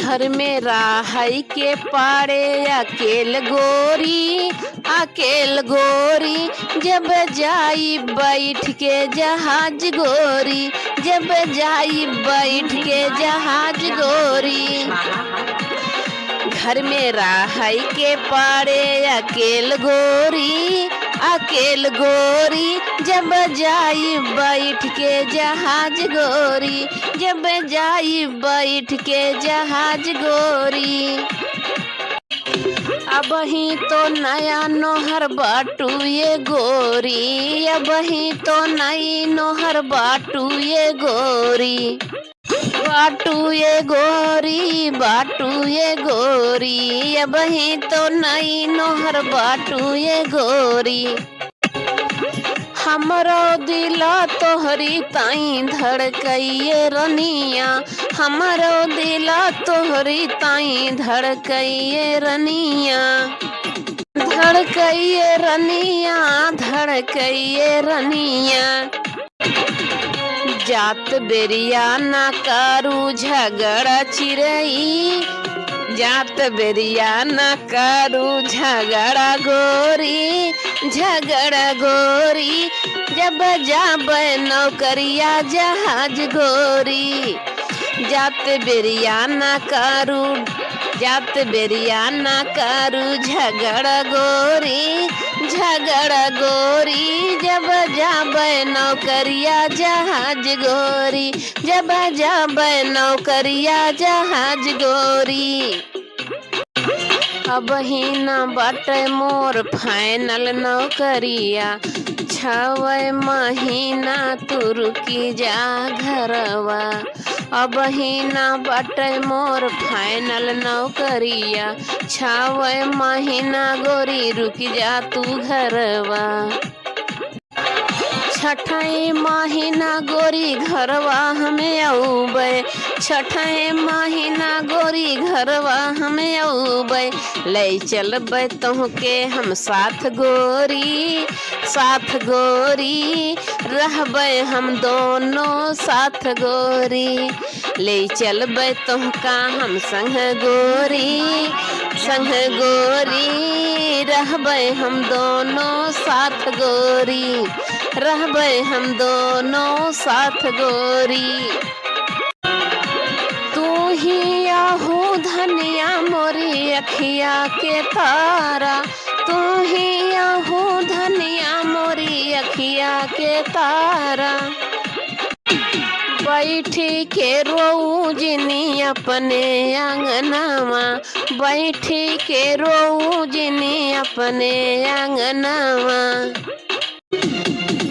घर में राहई के पाड़े अकेल गोरी जब जाई बैठ के जहाज गोरी, जब जाई बैठ के जहाज गोरी। घर में राहई के पाड़े अकेल गोरी जब जाई बैठ के जहाज गोरी, जब जाई बैठ के जहाज गोरी। अब ही तो नया नोहर बाटू ये गोरी, अब ही तो नई नोहर बाटू ये गोरी, बाटू ये गोरी, बाटू ये गोरी। अब ही तो नई नोहर बाटू ये गोरी। हमरो दिला तोहरी ताई धड़कइये रनिया, हमरो दिला तोहरी ताई धड़कइये रनिया, धड़कइये रनिया, धड़कइये रनिया। जात बेरिया ना करू झगड़ा चिरई, जात बेरिया न करू झगड़ा गोरी, झगड़ा गोरी जब जाब नौकरिया जहाज गोरी। जात बेरिया न करू, जात बेरिया न करू झगड़ा गोरी, झगड़ा गोरी जब जाब नौकरिया जहाज गोरी, जब जाब नौकरिया जहाज गोरी। अब ही न बाटे मोर फाइनल नौकरिया, 6 महीना तू रुकी जा घरवा। अब ही न बाटे मोर फाइनल नौकरिया, 6 महीना गोरी रुकी जा तू घरवा। 6ठे महीना गोरी घरवा हमें औबे, 6ठे महीना गोरी घरवा हमें औबे। ले चलबे तोहके हम साथ गोरी, साथ गोरी रहबे हम दोनों साथ गोरी। ले चलबे तोहका हम संग गोरी, संग गोरी रहबे हम दोनों साथ गोरी, रहबे हम दोनों साथ गोरी। तू ही आहू धनिया मोरी अखिया के तारा, तू ही आहू धनिया मोरी अखिया के तारा। बैठी के रोऊ जिनी अपने आंगनावा, बैठी के रोऊ जिनी अपने आंगनावा।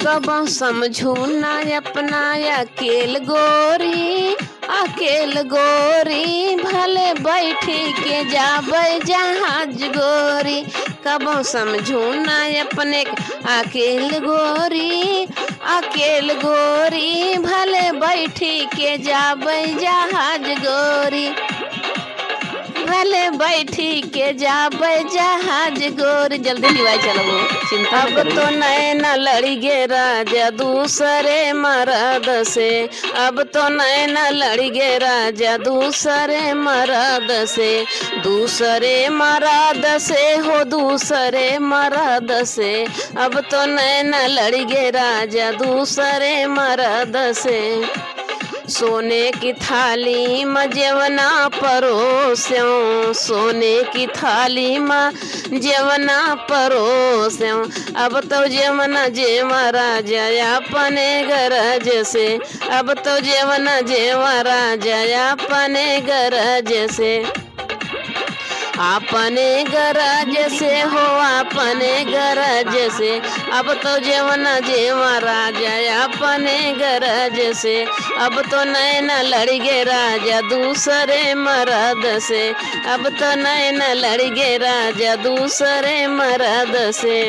कब समझू ना अपना अकेल गोरी, अकेल गोरी भले बैठी के जाबे जहाज गोरी। कब समझू ना अपने अकेल गोरी, अकेल गोरी भले बैठी के जाबे जहाज गोरी, भले बैठी के जाबे जहाज गोरी। जल्दी लिवाई चलो चिंता। अब तो नैना लड़ी गे राजा दूसरे मर्द से, अब तो नैना लड़ी गे राजा दूसरे मर्द से, दूसरे मर्द से हो दूसरे मर्द से। अब तो नैना लड़ी गे राजा दूसरे मर्द से। सोने की थाली में जेवना परोस्यों, सोने की थाली में जेवना परोस्यों। अब तो जेवना जेवा राजा अपने गरज से, अब तो जेवना जेवा राजा अपने गरज से, अपने गरज से हो अपने गरज से। अब तो जेवना जेवा राजा अपने गरज से। अब तो नैना लड़ी गे राजा दूसरे मर्द से, अब तो नैना लड़ी गे राजा दूसरे मर्द से।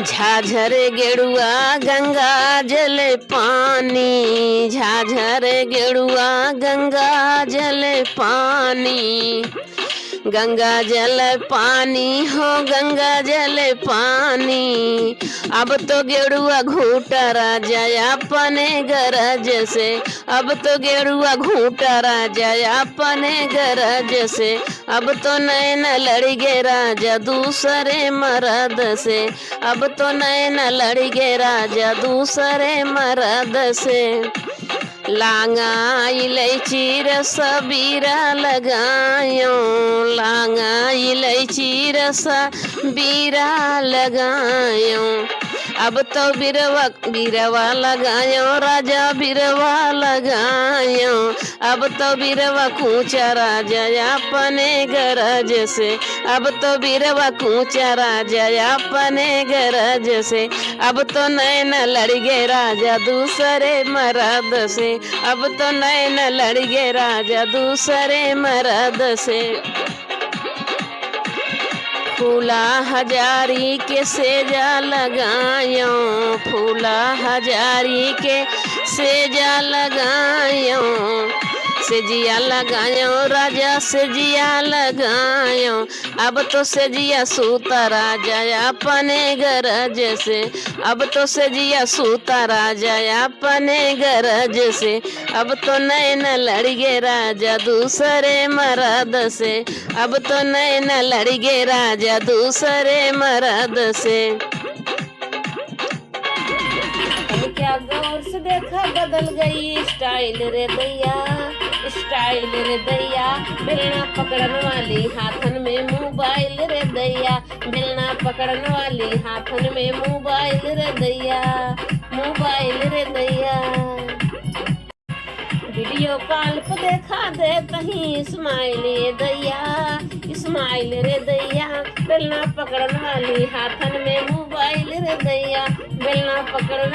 झाझरे गेड़ुआ गंगा जल पानी, झाझरे गेड़ुआ गंगा जल पानी। गंगा जल पानी हो गंगा जल पानी, अब तो गेरुआ घूटा राजा अपने गरज से, अब तो गेरुआ घूटा राजा अपने गरज से, अब तो नैन लड़ गे राजा दूसरे मर्द से, अब तो नैन लड़ गे राजा दूसरे मर्द से। लांगा इलायची रस बीरा लगायो, लांगा इलायची रस बीरा लगायो, अब तो बिरवा लगायो राजा बिरवा लगायो, अब तो बिरवा कूचा राजा अपने गरज से, अब तो बिरवा कूचा राजा अपने गरज से, अब तो नैन लड़ गे राजा दूसरे मर्द से, अब तो नैन लड़ गे राजा दूसरे मर्द से। फूला हजारी के सेजा लगायो, फूला हजारी के सेजा लगायो, सेजिया लगायो राजा सेजिया लगायो, अब तो सेजिया सूता राजा अपने गरज से, अब तो सेजिया सूता राजा अपने गरज से, अब तो नैन लड़ गे राजा दूसरे मर्द से, अब तो नैन लड़ गे राजा दूसरे मर्द से। अब क्या गौर से देखा बदल गई स्टाइल रे दैया, स्टाइल रे दैया, बेलना पकड़न वाली हाथन में मोबाइल रे दैया, बेलना पकड़न वाली हाथन में मोबाइल रे दैया, मोबाइल रे दैया। वीडियो कॉल पे देखा दे कहीं स्माइल रे दैया, स्माइल रे दैया, बेलना पकड़न वाली हाथन में मोबाइल रे दैया, बेलना पकड़न